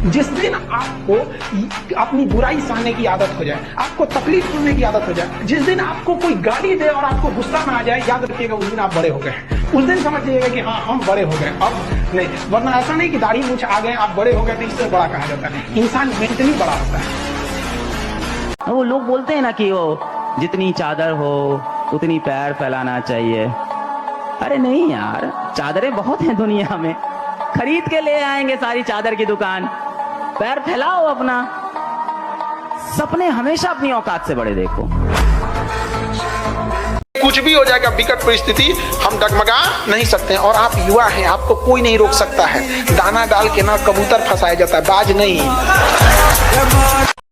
जिस दिन आपको अपनी बुराई सहने की आदत हो जाए, आपको तकलीफ सुनने की आदत हो जाए, जिस दिन आपको कोई गाली दे और आपको गुस्सा ना आ जाए, याद रखिएगा उस दिन आप बड़े हो गए। उस दिन समझिएगा कि हाँ हम बड़े हो गए, अब नहीं। वरना ऐसा नहीं कि दाढ़ी मूंछ आ गए आप बड़े हो गए तो इससे बड़ा कहा जाता है। इंसान मेंटली बड़ा होता है। वो लोग बोलते हैं ना कि वो जितनी चादर हो उतनी पैर फैलाना चाहिए। अरे नहीं यार, चादरें बहुत हैं दुनिया में, खरीद के ले आएंगे सारी चादर की दुकान। पैर फैलाओ अपना, सपने हमेशा अपनी औकात से बड़े देखो। कुछ भी हो जाएगा विकट परिस्थिति, हम डगमगा नहीं सकते। और आप युवा हैं, आपको कोई नहीं रोक सकता है। दाना डाल के ना कबूतर फंसाया जाता है, बाज नहीं।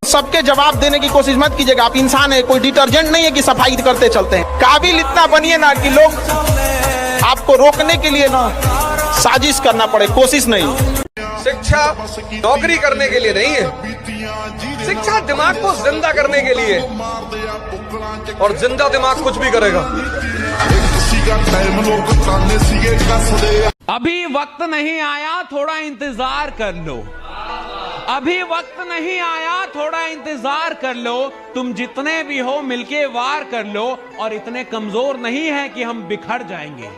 सबके जवाब देने की कोशिश मत कीजिएगा। आप इंसान है, कोई डिटर्जेंट नहीं है कि सफाई करते चलते हैं। काबिल इतना बनिए ना कि लोग आपको रोकने के लिए ना साजिश करना पड़े, कोशिश नहीं। शिक्षा नौकरी करने के लिए नहीं है, शिक्षा दिमाग को जिंदा करने के लिए, और जिंदा दिमाग कुछ भी करेगा। अभी वक्त नहीं आया, थोड़ा इंतजार कर लो। अभी वक्त नहीं आया, थोड़ा इंतजार कर लो। तुम जितने भी हो मिलके वार कर लो। और इतने कमजोर नहीं है कि हम बिखर जाएंगे,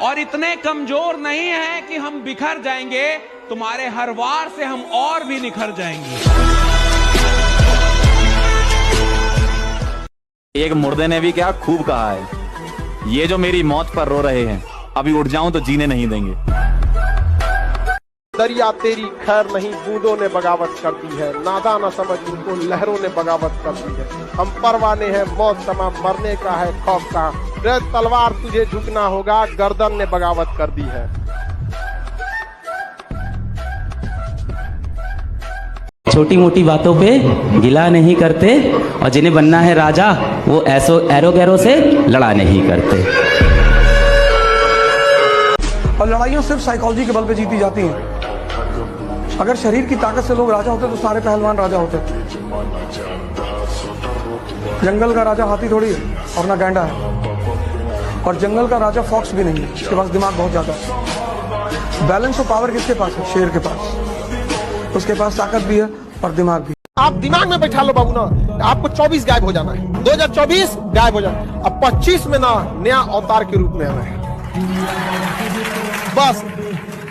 और इतने कमजोर नहीं है कि हम बिखर जाएंगे। तुम्हारे हर वार से हम और भी निखर जाएंगे। एक मुर्दे ने भी क्या खूब कहा है, ये जो मेरी मौत पर रो रहे हैं, अभी उठ जाऊं तो जीने नहीं देंगे। दरिया तेरी खैर नहीं, बूंदों ने बगावत कर दी है। नादा न समझ उनको, लहरों ने बगावत कर दी है। हम परवाने हैं, मौत तमाम, मरने का है खौफ का। रे तलवार तुझे झुकना होगा, गर्दन ने बगावत कर दी है। छोटी मोटी बातों पे गिला नहीं करते, और जिन्हें बनना है राजा वो ऐसो एरो गैरो से लड़ा नहीं करते। और लड़ाइयाँ सिर्फ साइकोलॉजी के बल पे जीती जाती हैं। अगर शरीर की ताकत से लोग राजा होते तो सारे पहलवान राजा होते। जंगल का राजा हाथी थोड़ी है और ना गैंडा है, और जंगल का राजा फॉक्स भी नहीं है, उसके पास दिमाग बहुत ज्यादा है। बैलेंस ऑफ पावर किसके पास है? शेर के पास। उसके पास ताकत भी है और दिमाग भी। आप दिमाग में बैठा लो बाबू ना, आपको 24 गायब हो जाना है, 2024 गायब हो जाना। अब 25 में ना नया अवतार के रूप में आना है। बस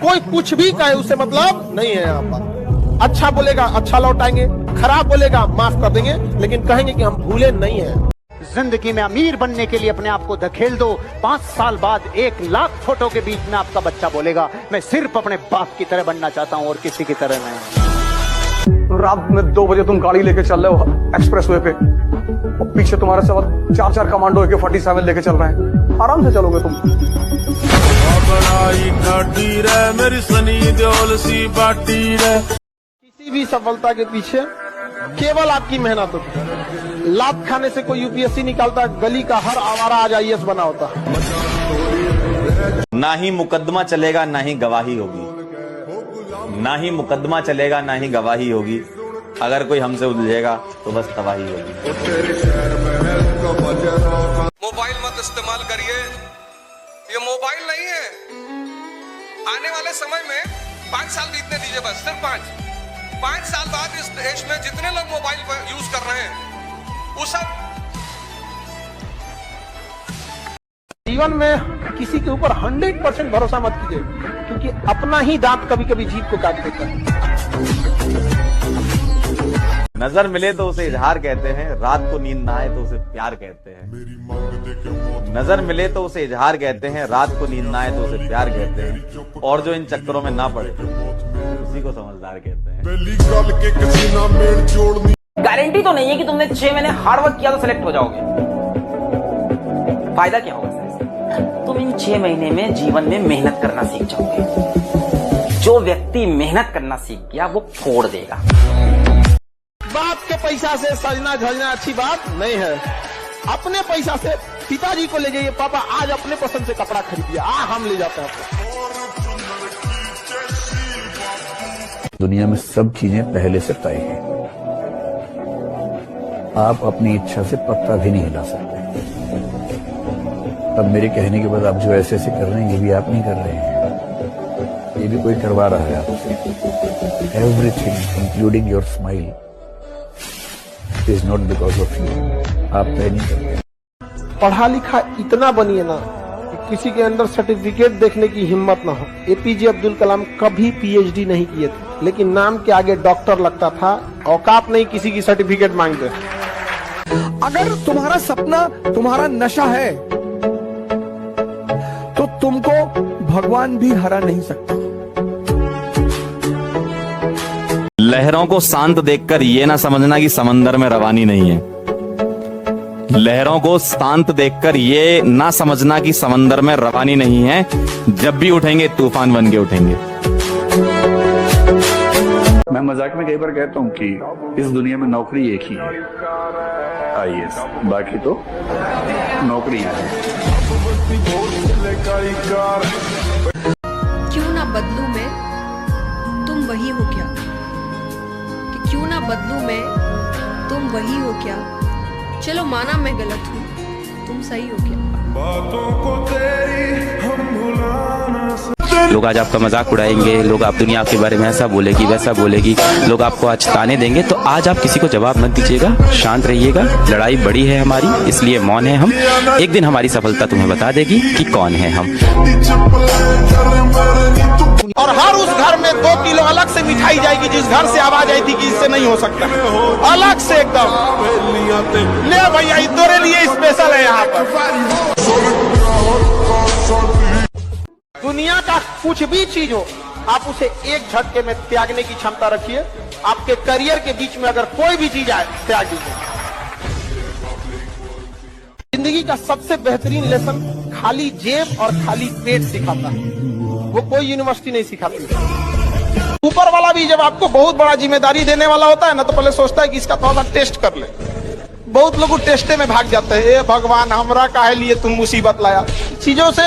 कोई कुछ भी कहे उससे मतलब नहीं है। यहाँ पर अच्छा बोलेगा अच्छा लौटाएंगे, खराब बोलेगा माफ कर देंगे, लेकिन कहेंगे कि हम भूले नहीं हैं। जिंदगी में अमीर बनने के लिए अपने आप को धकेल दो। 5 साल बाद 1 लाख फोटो के बीच में आपका बच्चा बोलेगा मैं सिर्फ अपने बाप की तरह बनना चाहता हूँ और किसी की तरह नहीं। रात में 2 बजे तुम गाड़ी लेके चल रहे हो एक्सप्रेस वे पे, और पीछे तुम्हारे साथ 4 कमांडो AK-47 लेके चल रहे हैं। आराम से चलोगे तुम। किसी भी सफलता के पीछे केवल आपकी मेहनत होती है। लात खाने से कोई UPSC निकालता, गली का हर आवारा आज IAS बना होता। ना ही मुकदमा चलेगा ना ही गवाही होगी, ना ही मुकदमा चलेगा ना ही गवाही होगी। अगर कोई हमसे उलझेगा तो बस तबाही होगी। मोबाइल मत इस्तेमाल करिए, ये मोबाइल नहीं है। आने वाले समय में 5 साल बीतने दीजिए, बस सिर्फ 5 साल बाद इस देश में जितने लोग मोबाइल यूज कर रहे हैं वो सब। जीवन में किसी के ऊपर 100% भरोसा मत कीजिए, क्योंकि अपना ही दांत कभी कभी जीभ को काट देता है। नजर मिले तो उसे इजहार कहते हैं, रात को नींद ना आए तो उसे प्यार कहते हैं। नजर मिले तो उसे इजहार कहते हैं, रात को नींद ना आए तो उसे प्यार कहते हैं। और जो इन चक्करों में ना पड़े उसी को समझदार कहते हैं। गारंटी तो नहीं है कि तुमने 6 महीने हार्ड वर्क किया तो सिलेक्ट हो जाओगे। फायदा क्या होगा सर? तुम इन 6 महीने में जीवन में मेहनत करना सीख जाओगे। जो व्यक्ति मेहनत करना सीख गया वो छोड़ देगा। बाप के पैसा से सजना धजना अच्छी बात नहीं है। अपने पैसा से पिताजी को ले जाइए, पापा आज अपने पसंद से कपड़ा खरीदिए, हम ले जाते हैं आपको। दुनिया में सब चीजें पहले से तय हैं। आप अपनी इच्छा से पत्ता भी नहीं हिला सकते। अब मेरे कहने के बाद आप जो ऐसे ऐसे कर रहे हैं ये भी आप नहीं कर रहे हैं, ये भी कोई करवा रहा है आपसे। Everything including your smile is not because of you. आप तय नहीं करते। पढ़ा लिखा इतना बनिए ना कि किसी के अंदर सर्टिफिकेट देखने की हिम्मत ना हो। एपीजे अब्दुल कलाम कभी पीएचडी नहीं किए थे, लेकिन नाम के आगे डॉक्टर लगता था। औकात नहीं किसी की सर्टिफिकेट मांगते। अगर तुम्हारा सपना तुम्हारा नशा है तो तुमको भगवान भी हरा नहीं सकता। लहरों को शांत देखकर ये ना समझना कि समंदर में रवानी नहीं है। लहरों को शांत देखकर ये ना समझना कि समंदर में रवानी नहीं है। जब भी उठेंगे तूफान बन के उठेंगे। मैं मजाक में कई बार कहता हूँ कि इस दुनिया में नौकरी एक ही है, आईएएस। बाकी तो नौकरियां हैं। क्यों ना बदलूं मैं, तुम वही हो क्या? कि क्यों ना बदलूं मैं, तुम वही हो क्या? चलो माना मैं गलत हूँ, तुम सही हो क्या? लोग आज आपका मजाक उड़ाएंगे, लोग आप दुनिया के बारे में ऐसा बोलेगी वैसा बोलेगी, लोग आपको आज ताने देंगे। तो आज आप किसी को जवाब मत दीजिएगा, शांत रहिएगा। लड़ाई बड़ी है हमारी, इसलिए मौन है हम। एक दिन हमारी सफलता तुम्हें बता देगी कि कौन है हम। और हर उस घर में 2 किलो अलग से मिठाई जाएगी जिस घर से आवाज आई थी कि इससे नहीं हो सकता, अलग से एकदम। ले भैया, तेरे लिए स्पेशल है यहाँ पर। दुनिया का कुछ भी चीज हो, आप उसे एक झटके में त्यागने की क्षमता रखिए। आपके करियर के बीच में अगर कोई भी चीज आए, त्याग दीजिए। जिंदगी का सबसे बेहतरीन लेसन खाली जेब और खाली पेट सिखाता है, वो कोई यूनिवर्सिटी नहीं सिखाती। ऊपर वाला भी जब आपको बहुत बड़ा जिम्मेदारी देने वाला होता है ना, तो पहले सोचता है कि इसका थोड़ा सा टेस्ट कर ले। बहुत लोग टेस्टे में भाग जाते हैं। ए भगवान, हमरा काहे लिए तुम मुसीबत लाया। चीजों से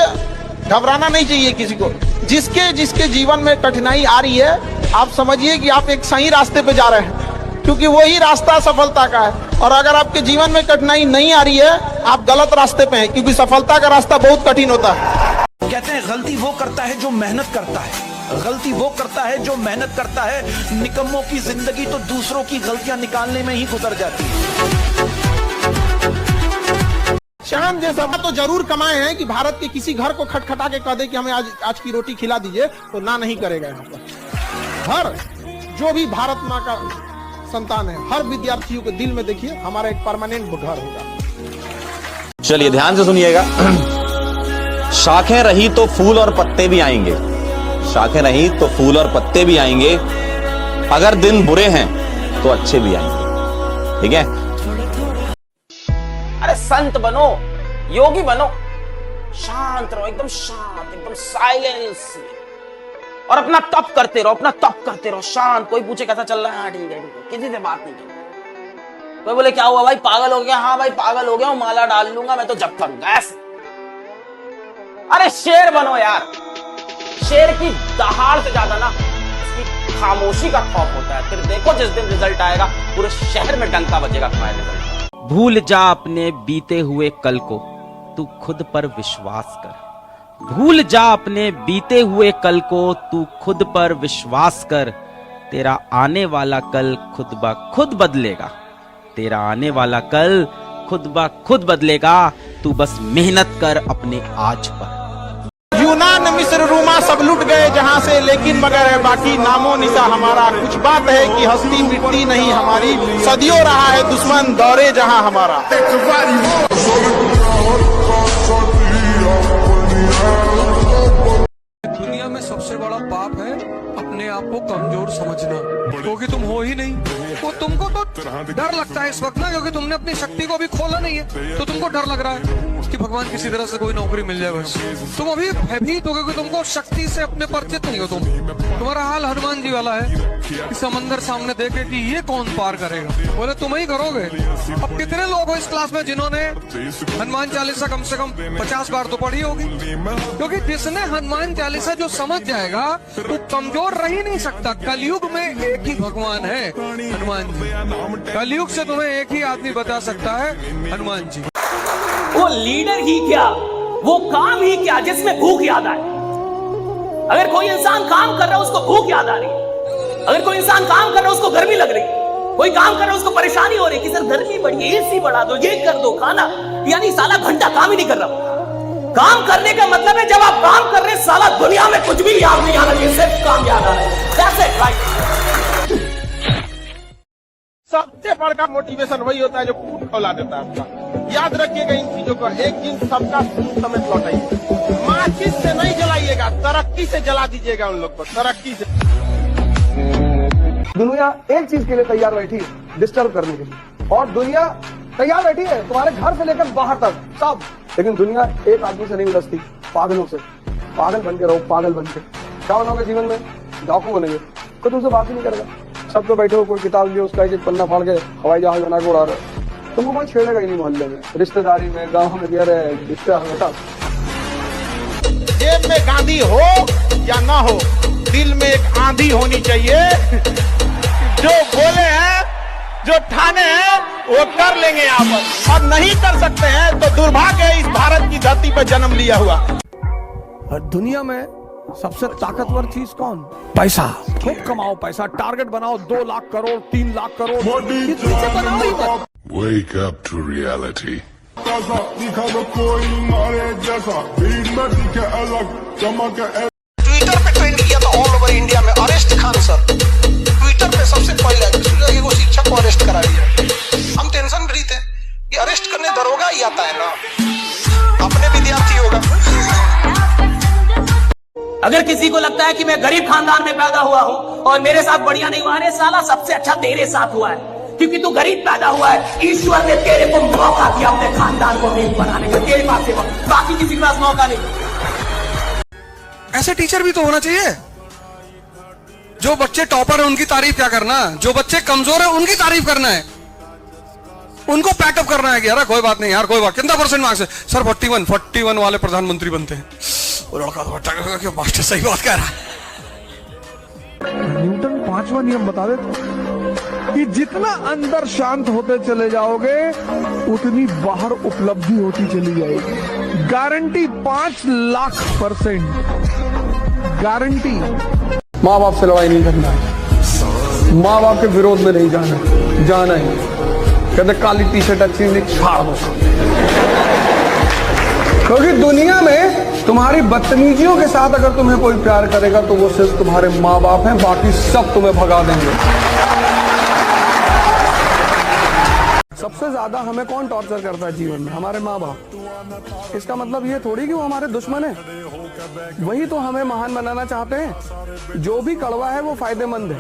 घबराना नहीं चाहिए किसी को। जिसके जिसके जीवन में कठिनाई आ रही है, आप समझिए कि आप एक सही रास्ते पे जा रहे हैं, क्योंकि वही रास्ता सफलता का है। और अगर आपके जीवन में कठिनाई नहीं आ रही है, आप गलत रास्ते पे हैं, क्योंकि सफलता का रास्ता बहुत कठिन होता है। कहते हैं गलती वो करता है जो मेहनत करता है, गलती वो करता है जो मेहनत करता है। निकम्मों की जिंदगी तो दूसरों की गलतियां निकालने में ही गुजर जाती है। शान जैसा तो जरूर कमाए हैं कि भारत के किसी घर को खटखटा के कह दे कि हमें आज की रोटी खिला दीजिए, तो ना नहीं करेगा यहाँ पर। हर जो भी भारत माँ का संतान है, हर विद्यार्थियों के दिल में देखिए हमारा एक परमानेंट घर होगा। चलिए ध्यान से सुनिएगा। शाखें रही तो फूल और पत्ते भी आएंगे। शाखें रही तो फूल और पत्ते भी आएंगे। अगर दिन बुरे हैं तो अच्छे भी आएंगे। ठीक है? अरे संत बनो, योगी बनो, शांत रहो, एकदम शांत, एकदम साइलेंस, और अपना तप करते रहो, अपना तप करते रहो, शांत। कोई पूछे कैसा चल रहा है, हाँ ठीक है, किसी से बात नहीं करनी। कोई बोले क्या हुआ भाई, पागल हो गया? हाँ भाई पागल हो गया हूं, माला डाल लूंगा, मैं तो जप करूंगा ऐसे। अरे शेर बनो यार। शेर की दहाड़ से ज्यादा ना उसकी खामोशी का खौफ होता है। फिर देखो जिस दिन रिजल्ट आएगा, पूरे शहर में डंका बजेगा तुम्हारे रिजल्ट। भूल जा अपने बीते हुए कल को, तू खुद पर विश्वास कर। भूल जा अपने बीते हुए कल को, तू खुद पर विश्वास कर। तेरा आने वाला कल खुद ब खुद बदलेगा। तेरा आने वाला कल खुद ब खुद बदलेगा। तू बस मेहनत कर अपने आज पर। यूनान, मिस्र, रोमा सब लुट गए जहां से, लेकिन मगर है बाकी नामो निशा हमारा। कुछ बात है कि हस्ती मिटती नहीं हमारी, सदियों रहा है दुश्मन दौरे जहां हमारा। दुनिया में सबसे बड़ा पाप है अपने आप को कमजोर समझना, क्योंकि तुम हो ही नहीं। वो तुमको तो डर लगता है इस वक्त ना, क्योंकि तुमने अपनी शक्ति को अभी खोला नहीं है, तो तुमको डर लग रहा है कि भगवान किसी तरह से कोई नौकरी मिल जाए। बस तुम अभी भयभीत हो, क्योंकि तुमको शक्ति से अपने परिचित नहीं हो। तुम्हारा हाल हनुमान जी वाला है कि समंदर सामने देखे कि ये कौन पार करेगा, बोले तुम ही करोगे। अब कितने लोग हो इस क्लास में जिन्होंने हनुमान चालीसा कम से कम 50 बार तो पढ़ी होगी, क्योंकि जिसने हनुमान चालीसा जो समझ जाएगा वो कमजोर रह ही नहीं सकता। कलयुग में एक ही भगवान है, हनुमान जी। कलयुग से तुम्हें एक ही आदमी बता सकता है, हनुमान जी। वो लीडर ही क्या, वो काम ही क्या जिसमें भूख याद आए। अगर कोई इंसान काम कर रहा है उसको भूख याद आ रही है, अगर कोई इंसान काम कर रहा है उसको गर्मी लग रही है, कोई काम कर रहा है उसको परेशानी हो रही है कि सर गर्मी बढ़ी है, एसी बढ़ा दो, ये कर दो, खाना, यानी साला घंटा काम ही नहीं कर रहा। काम करने का मतलब है जब आप काम कर रहे हैं साला दुनिया में कुछ भी याद नहीं आना चाहिए, सिर्फ काम याद आ रहा है। That's it, right? सबसे बड़ा मोटिवेशन वही होता है जो कूद खौला देता है आपका। याद रखिएगा इन चीजों का, एक दिन सबका समेत लौटाइए। माचिस से नहीं जलाइएगा, तरक्की से जला दीजिएगा उन लोग को, तरक्की से। दुनिया एक चीज के लिए तैयार बैठी है, डिस्टर्ब करने के लिए, और दुनिया तैयार बैठी है तुम्हारे घर से लेकर बाहर तक सब। लेकिन दुनिया एक आदमी से नहीं उलझती, पागलों से। पागल बन के रहो, पागल बन के। क्या बनोगे जीवन में? डाकू बनेंगे, कोई तुमसे बात ही नहीं करेगा। सब तो बैठे हो, कोई किताब लिए उसका एक पन्ना फाड़ के हवाई जहाज बना के उड़ा रहे, तुमको कोई छेड़ेगा ही नहीं मोहल्ले में, रिश्तेदारी में, गाँव में, दिया रहे रिश्ता। जेब में गांधी हो या ना हो, दिल में एक आंधी होनी चाहिए। जो बोले हैं, जो ठाने हैं, वो कर लेंगे यहाँ पर, और नहीं कर सकते हैं तो दुर्भाग्य है इस भारत की धरती पर जन्म लिया हुआ। और दुनिया में सबसे ताकतवर चीज कौन? पैसा। खूब कमाओ पैसा, टारगेट बनाओ 2 लाख करोड़, 3 लाख करोड़, बनाओ ही मत। Wake up to reality. Twitter पे ट्रेंड किया था ऑल ओवर इंडिया में, अरेस्ट खान सर। ट्विटर पे सबसे पहले वो शिक्षक को अरेस्ट करा दिया। हम टेंशन फ्री थे कि अरेस्ट करने दरोगा ही आता है ना, अपने विद्यार्थी होगा। अगर किसी को लगता है कि मैं गरीब खानदान में पैदा हुआ हूं और मेरे साथ बढ़िया नहीं हुआ, अरे साला सबसे अच्छा तेरे साथ हुआ है, क्योंकि तू गरीब पैदा हुआ है। ईश्वर ने तेरे को मौका दिया अपने खानदान को अमीर बनाने का, तेरे पास है, बाकी किसी के पास मौका नहीं। ऐसे टीचर भी तो होना चाहिए। जो बच्चे टॉपर है उनकी तारीफ क्या करना, जो बच्चे कमजोर है उनकी तारीफ करना है, उनको पैकअप करना है कि यार कोई बात नहीं यार, कोई बात। कितना % मार्क्स है सर? 41 वाले प्रधानमंत्री बनते हैं। वो लड़का तो मास्टर सही बात कह रहा है। न्यूटन 5वां नियम बता देता कि जितना अंदर शांत होते चले जाओगे उतनी बाहर उपलब्धि होती चली जाएगी। Guarantee 5 lakh % guarantee. माँ बाप से लड़ाई नहीं करना है, माँ बाप के विरोध में नहीं जाना है। कहते काली टी शर्ट अच्छी नहीं, छाड़ दो। क्योंकि दुनिया में तुम्हारी बदतमीजियों के साथ अगर तुम्हें कोई प्यार करेगा तो वो सिर्फ तुम्हारे माँ बाप हैं, बाकी सब तुम्हें भगा देंगे। सबसे ज्यादा हमें कौन टॉर्चर करता है जीवन में? हमारे माँ बाप। इसका मतलब ये थोड़ी कि वो हमारे दुश्मन है, वही तो हमें महान बनाना चाहते हैं। जो भी कड़वा है वो फायदेमंद है।